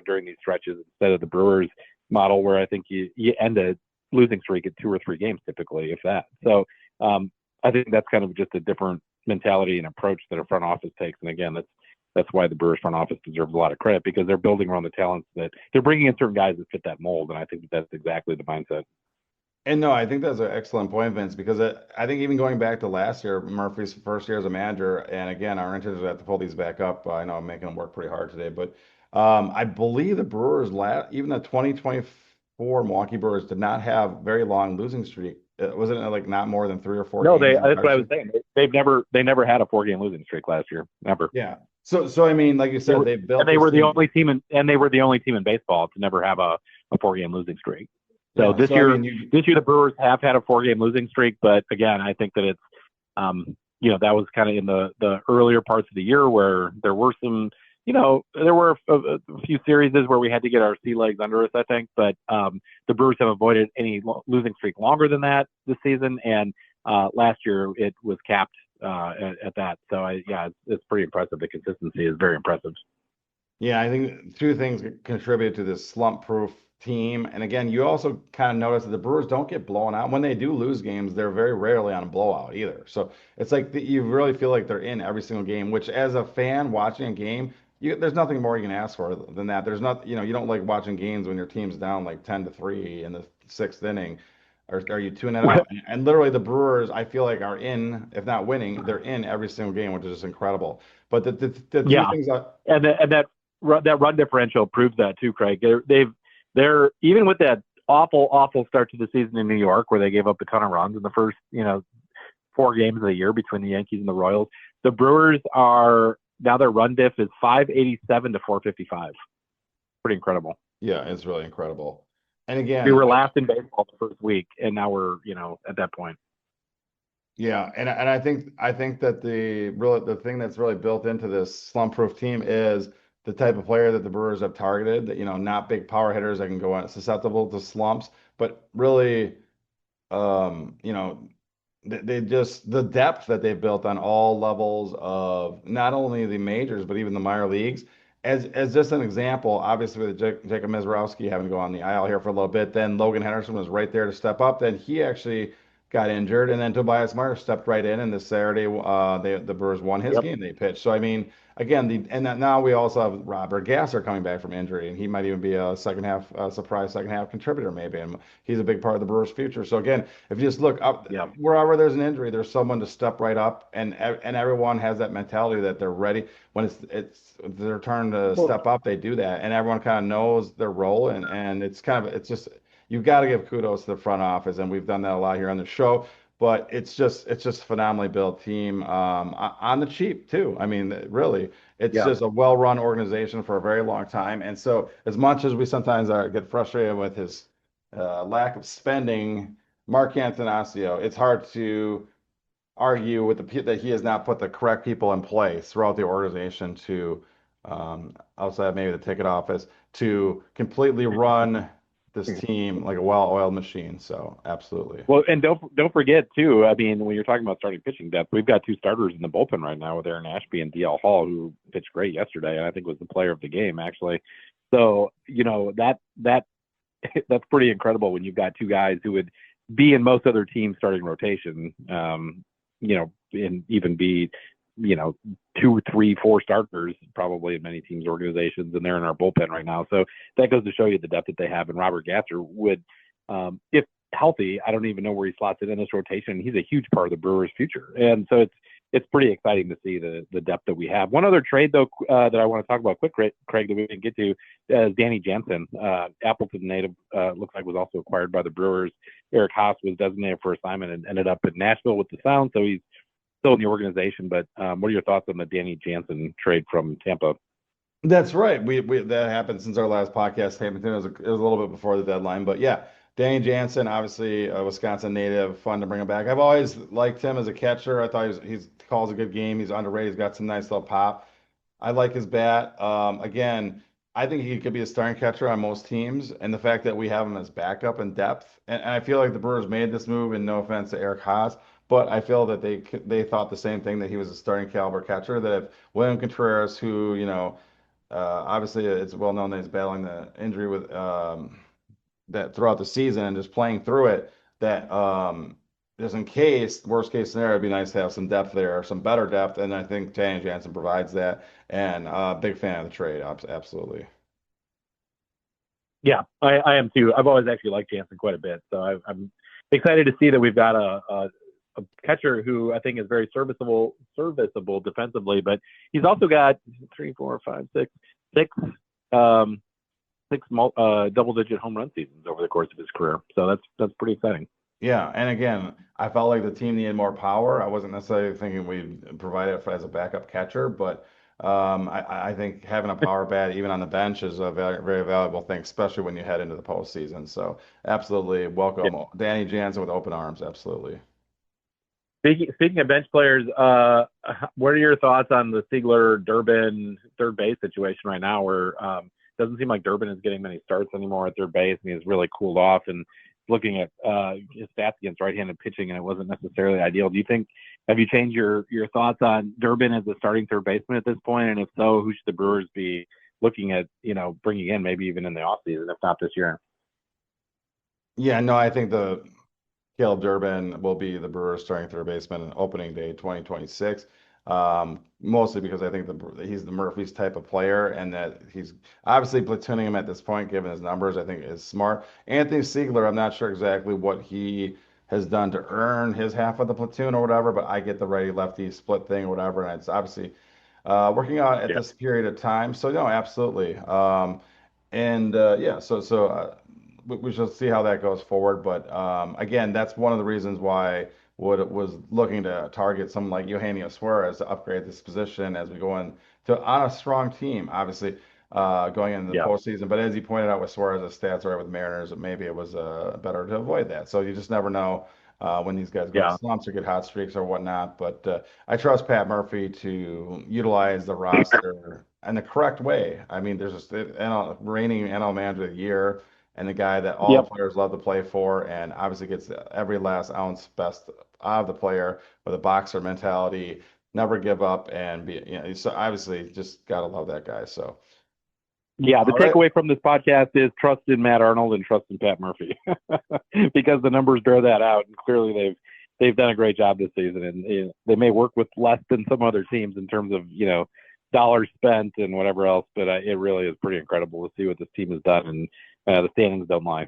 Speaker 1: during these stretches instead of the Brewers model, where I think you end a losing streak at 2 or 3 games typically, if that. So I think that's kind of just a different mentality and approach that a front office takes. And again, that's why the Brewers front office deserves a lot of credit, because they're building around the talents that they're bringing in certain guys that fit that mold, and I think that's exactly the mindset.
Speaker 2: And no, I think that's an excellent point, Vince, because I think even going back to last year, Murphy's first year as a manager, and again, our interns have to pull these back up. I know I'm making them work pretty hard today, but I believe the Brewers, even the 2024 Milwaukee Brewers, did not have very long losing streak. Wasn't it like not more than 3 or 4
Speaker 1: No,
Speaker 2: games in the
Speaker 1: that's what I
Speaker 2: entire
Speaker 1: was saying. They never had a 4-game losing streak last year. Never.
Speaker 2: Yeah. So I mean, like you
Speaker 1: They
Speaker 2: said,
Speaker 1: were,
Speaker 2: they built
Speaker 1: and they
Speaker 2: this
Speaker 1: were the
Speaker 2: team.
Speaker 1: only team in baseball to never have a 4-game losing streak. So
Speaker 2: Yeah. So I mean,
Speaker 1: this year the Brewers have had a 4-game losing streak, but again, I think that it's, that was kind of in the earlier parts of the year where there were some, there were a few series where we had to get our sea legs under us, I think, but the Brewers have avoided any losing streak longer than that this season, and last year it was capped at that. So it's pretty impressive. The consistency is very impressive.
Speaker 2: Yeah, I think two things contribute to this slump-proof team. And again, you also kind of notice that the Brewers don't get blown out. When they do lose games, they're very rarely on a blowout either. So it's like you really feel like they're in every single game, which as a fan watching a game, there's nothing more you can ask for than that. There's not, you don't like watching games when your team's down like 10-3 in the sixth inning. Or are you tuning it out? And literally, the Brewers, I feel like, are in, if not winning, they're in every single game, which is just incredible. But the two
Speaker 1: Yeah,
Speaker 2: things that
Speaker 1: and that run differential proves that too, Craig. They're even with that awful start to the season in New York, where they gave up a ton of runs in the first 4 games of the year between the Yankees and the Royals. The Brewers are now, their run diff is 587 to 455. Pretty incredible.
Speaker 2: Yeah, it's really incredible. And again,
Speaker 1: We were last in baseball the first week, and now we're at that point.
Speaker 2: yeah, and I think that the thing that's really built into this slump-proof team is the type of player that the Brewers have targeted. That not big power hitters that can go on susceptible to slumps, but really, you know, they just the depth that they've built on all levels of not only the majors but even the minor leagues. As just an example, obviously with Jacob Mizorowski having to go on the aisle here for a little bit, then Logan Henderson was right there to step up. Then he actually got injured, and then Tobias Myers stepped right in, and this Saturday, the Brewers won his
Speaker 1: Yep.
Speaker 2: game they pitched. So I mean, again, now we also have Robert Gasser coming back from injury, and he might even be a second half surprise second half contributor maybe, and he's a big part of the Brewers' future. So again, if you just look up
Speaker 1: Yep.
Speaker 2: wherever there's an injury, there's someone to step right up, and everyone has that mentality that they're ready when it's their turn to
Speaker 1: Well,
Speaker 2: step up. They do that, and everyone kind of knows their role, and it's just you've got to give kudos to the front office, and we've done that a lot here on the show. But it's just a phenomenally built team on the cheap too. I mean, really, it's
Speaker 1: yeah.
Speaker 2: just a well-run organization for a very long time. And so, as much as we sometimes get frustrated with his lack of spending, Mark Antanasio, it's hard to argue with that he has not put the correct people in place throughout the organization to, outside of maybe the ticket office, to completely run this team like a well-oiled machine. So absolutely.
Speaker 1: Well, and don't forget too. I mean, when you're talking about starting pitching depth, we've got two starters in the bullpen right now with Aaron Ashby and DL Hall, who pitched great yesterday, and I think was the player of the game actually. So that that's pretty incredible when you've got two guys who would be in most other teams starting rotation. And even be, two, three, four starters probably in many teams' organizations, and they're in our bullpen right now. So that goes to show you the depth that they have. And Robert Gasser would, if healthy, I don't even know where he slots in this rotation. He's a huge part of the Brewers' future, and so it's pretty exciting to see the depth that we have. One other trade though that I want to talk about quick, Craig, that we didn't get to is Danny Jansen, Appleton native. Looks like was also acquired by the Brewers. Eric Haas was designated for assignment and ended up in Nashville with the Sound, so he's still in the organization. But what are your thoughts on the Danny Jansen trade from Tampa?
Speaker 2: That's right. We that happened since our last podcast. Hamilton it was a little bit before the deadline, but yeah, Danny Jansen, obviously a Wisconsin native, fun to bring him back. I've always liked him as a catcher. I thought he calls a good game. He's underrated. He's got some nice little pop. I like his bat. Again, I think he could be a starting catcher on most teams, and the fact that we have him as backup and depth, and I feel like the Brewers made this move, and no offense to Eric Haas, but I feel that they thought the same thing that he was a starting caliber catcher. That if William Contreras, who obviously it's well known that he's battling the injury with that throughout the season and just playing through it, that just in case, worst case scenario, it'd be nice to have some depth there, some better depth, and I think Danny Jansen provides that. And big fan of the trade, absolutely.
Speaker 1: Yeah, I am too. I've always actually liked Jansen quite a bit, so I'm excited to see that we've got a catcher who I think is very serviceable defensively, but he's also got three, four, five, six, um, double-digit home run seasons over the course of his career. So that's pretty exciting.
Speaker 2: Yeah, and again, I felt like the team needed more power. I wasn't necessarily thinking we'd provide it as a backup catcher, but I think having a power bat even on the bench is a very, very valuable thing, especially when you head into the postseason. So absolutely
Speaker 1: Yeah.
Speaker 2: welcome Danny Jansen with open arms. Absolutely.
Speaker 1: Speaking of bench players, what are your thoughts on the Siegler Durbin third base situation right now? Where doesn't seem like Durbin is getting many starts anymore at third base, and he's really cooled off. And looking at his stats against right-handed pitching, and it wasn't necessarily ideal. Have you changed your thoughts on Durbin as a starting third baseman at this point? And if so, who should the Brewers be looking at, bringing in maybe even in the offseason, if not this year?
Speaker 2: Yeah, no, I think the Caleb Durbin will be the Brewers starting third baseman in opening day 2026. Mostly because I think he's the Murphy's type of player, and that he's obviously platooning him at this point, given his numbers, I think is smart. Anthony Siegler, I'm not sure exactly what he has done to earn his half of the platoon or whatever, but I get the righty lefty split thing or whatever, and it's obviously working out at
Speaker 1: Yeah.
Speaker 2: this period of time. So no, absolutely. And yeah, we shall see how that goes forward. But again, that's one of the reasons why Wood was looking to target someone like Eugenio Suarez to upgrade this position as we go in to on a strong team, obviously going into the
Speaker 1: Yeah.
Speaker 2: postseason. But as you pointed out with Suarez's stats right with Mariners, maybe it was better to avoid that. So you just never know when these guys go in
Speaker 1: Yeah.
Speaker 2: slumps or get hot streaks or whatnot. But I trust Pat Murphy to utilize the roster in the correct way. I mean, there's just reigning NL Manager of the Year and the guy that all
Speaker 1: Yep.
Speaker 2: the players love to play for, and obviously gets every last ounce best out of the player with a boxer mentality, never give up, and be so obviously just gotta love that guy. So
Speaker 1: Yeah, the
Speaker 2: All right.
Speaker 1: takeaway from this podcast is trust in Matt Arnold and trust in Pat Murphy because the numbers bear that out, and clearly they've done a great job this season, and they may work with less than some other teams in terms of dollars spent and whatever else, but it really is pretty incredible to see what this team has done, and the standings don't lie.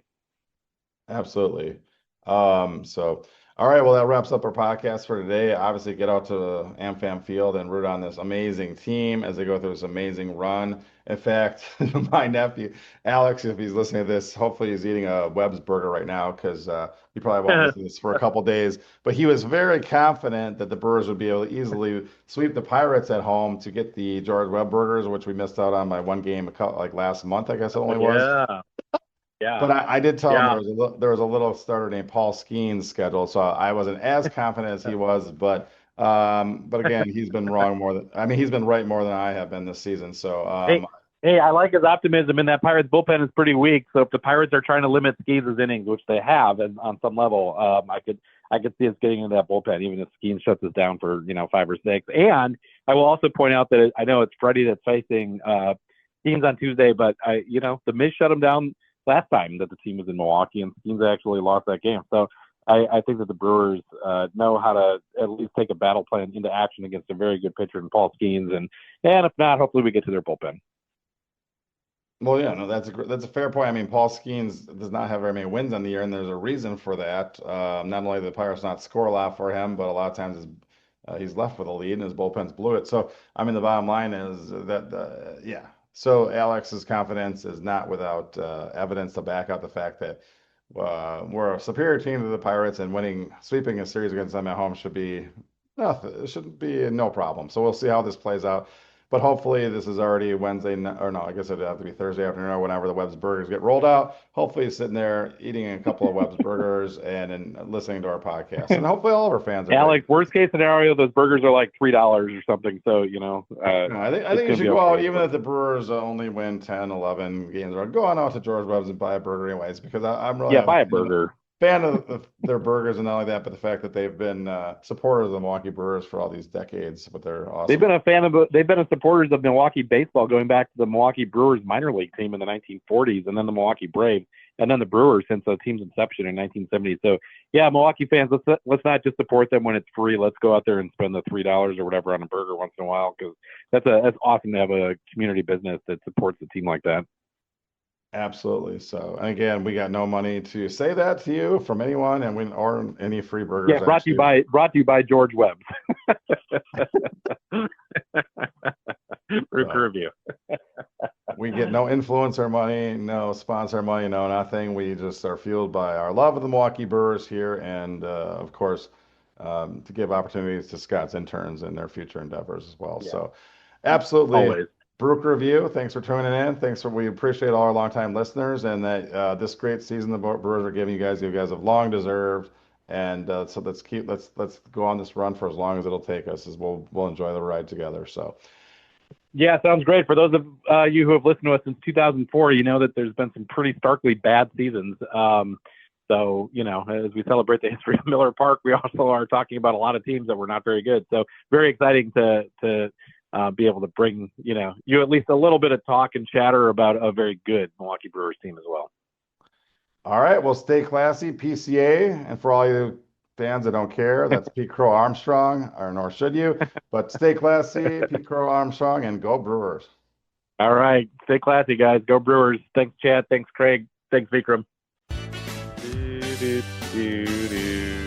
Speaker 2: Absolutely. So, all right. Well, that wraps up our podcast for today. Obviously, get out to AmFam Field and root on this amazing team as they go through this amazing run. In fact, my nephew, Alex, if he's listening to this, hopefully he's eating a Webb's burger right now because he probably won't listen to this for a couple days. But he was very confident that the Brewers would be able to easily sweep the Pirates at home to get the George Webb burgers, which we missed out on by one game like last month, I guess it only was.
Speaker 1: Yeah, yeah,
Speaker 2: But I did tell him
Speaker 1: yeah.
Speaker 2: there was a little starter named Paul Skeens scheduled, so I wasn't as confident as he was. But again, he's been wrong more than I mean he's been right more than I have been this season. So
Speaker 1: Hey, hey, I like his optimism, and that Pirates bullpen is pretty weak. So if the Pirates are trying to limit Skeens' innings, which they have, and on some level, I could see us getting into that bullpen, even if Skeens shuts us down for 5 or 6. And I will also point out that I know it's Freddie that's facing Skeens on Tuesday, but the Miz shut him down last time that the team was in Milwaukee, and Skeens actually lost that game. So I think that the Brewers know how to at least take a battle plan into action against a very good pitcher in Paul Skeens, and if not, hopefully we get to their bullpen.
Speaker 2: well, yeah, no, that's a fair point. I mean, Paul Skeens does not have very many wins on the year, and there's a reason for that. Not only the Pirates not score a lot for him, but a lot of times he's left with a lead and his bullpens blew it. So, I mean, the bottom line is that, yeah. So Alex's confidence is not without evidence to back up the fact that we're a superior team to the Pirates, and sweeping a series against them at home should be nothing. It shouldn't be no problem. So we'll see how this plays out. But hopefully this is already Wednesday, or no, I guess it'd have to be Thursday afternoon or whenever the Webb's burgers get rolled out. Hopefully he's sitting there eating a couple of Webb's burgers and listening to our podcast. And hopefully all of our fans are
Speaker 1: Alex,
Speaker 2: great.
Speaker 1: worst case scenario, those burgers are like $3 or something. So
Speaker 2: No, I think you should go out, even if the Brewers only win 10, 11 games, or go on out to George Webb's and buy a burger anyways, because I'm really
Speaker 1: Yeah, buy a burger.
Speaker 2: fan of their burgers, and not only that, but the fact that they've been supporters of the Milwaukee Brewers for all these decades. But they're
Speaker 1: They've
Speaker 2: awesome.
Speaker 1: been supporters of Milwaukee baseball going back to the Milwaukee Brewers minor league team in the 1940s, and then the Milwaukee Braves, and then the Brewers since the team's inception in 1970. So yeah, Milwaukee fans, let's not just support them when it's free. Let's go out there and spend the $3 or whatever on a burger once in a while, because that's awesome to have a community business that supports a team like that.
Speaker 2: Absolutely. So, and again, we got no money to say that to you from anyone, and or any free
Speaker 1: Yeah,
Speaker 2: burgers.
Speaker 1: brought to you by George Webb. Brew Review.
Speaker 2: We get no influencer money, no sponsor money, no nothing. We just are fueled by our love of the Milwaukee Brewers here, and of course, to give opportunities to Scott's interns in their future endeavors as well.
Speaker 1: Yeah.
Speaker 2: So, absolutely.
Speaker 1: Always.
Speaker 2: Brook Review, thanks for tuning in. We appreciate all our longtime listeners, and that this great season the Brewers are giving you guys have long deserved. And so let's go on this run for as long as it'll take us, as we'll enjoy the ride together. So.
Speaker 1: Yeah, sounds great. For those of you who have listened to us since 2004, you know that there's been some pretty starkly bad seasons. So, as we celebrate the history of Miller Park, we also are talking about a lot of teams that were not very good. So very exciting to be able to bring, you at least a little bit of talk and chatter about a very good Milwaukee Brewers team as well.
Speaker 2: All right, well, stay classy, PCA, and for all you fans that don't care, that's Pete Crow Armstrong, or nor should you, but stay classy, Pete Crow Armstrong, and go Brewers.
Speaker 1: All right, stay classy, guys. Go Brewers. Thanks, Chad. Thanks, Craig. Thanks, Vikram. Do, do, do, do.